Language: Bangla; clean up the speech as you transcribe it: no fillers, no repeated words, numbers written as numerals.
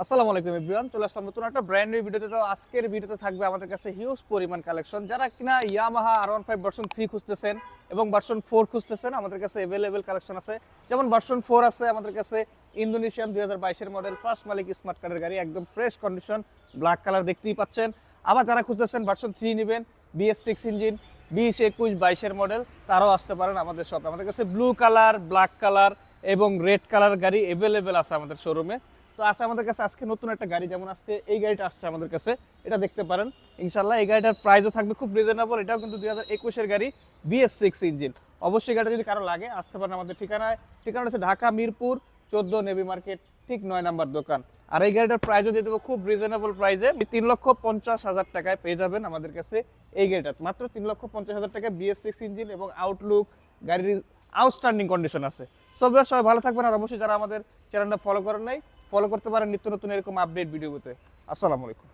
আসসালামু আলাইকুম এভরিওয়ান, চলে আসলাম নতুন একটা ব্র্যান্ড নিউ ভিডিওতে। তো আজকের ভিডিওতে থাকবে আমাদের কাছে হিউজ পরিমাণ কালেকশন। যারা কিনা ইয়ামাহা R15 ভার্সন 3 খুঁজতেছেন এবং ভার্সন 4 খুঁজতেছেন, আমাদের কাছে অ্যাভেলেবেল কালেকশন আছে। যেমন ভার্সন 4 আছে আমাদের কাছে, ইন্দোনেশিয়ান 2022 মডেল, ফার্স্ট মালিক স্মার্ট কার্ডের গাড়ি, একদম ফ্রেশ কন্ডিশন, ব্ল্যাক কালার দেখতেই পাচ্ছেন। আবার যারা খুঁজতেছেন ভার্সন 3 নেবেন, BS6 ইঞ্জিন, 20, 21, 22 মডেল, তারাও আসতে পারেন আমাদের শপে। আমাদের কাছে ব্লু কালার, ব্ল্যাক কালার এবং রেড কালার গাড়ি অ্যাভেলেবেল আছে আমাদের শোরুমে। তো আছে আমাদের কাছে আজকে নতুন একটা গাড়ি, যেমন আজকে এই গাড়িটা আসছে আমাদের কাছে, এটা দেখতে পারেন। ইনশাল্লাহ এই গাড়িটার প্রাইসও থাকবে খুব রিজনেবল। এটাও কিন্তু 2021-এর গাড়ি, BS6 ইঞ্জিন। অবশ্যই গাড়িটা যদি কারো লাগে আসতে পারেন আমাদের ঠিকানায়। ঠিকানা হচ্ছে ঢাকা মিরপুর 14 নেভি মার্কেট, ঠিক 9 নাম্বার দোকান। আর এই গাড়িটার প্রাইসও দিয়ে দেবো খুব রিজনেবল প্রাইসে, 3,50,000 টাকায় পেয়ে যাবেন আমাদের কাছে এই গাড়িটা। মাত্র 3,50,000 টাকায় BS6 ইঞ্জিন এবং আউটলুক গাড়ির আউটস্ট্যান্ডিং কন্ডিশন আছে। সবাই ভালো থাকবেন। আর অবশ্যই যারা আমাদের চ্যানেলটা ফলো করেন নাই, ফলো করতে পারেন নিত্য নতুন এরকম আপডেট ভিডিও পেতে। আসসালামু আলাইকুম।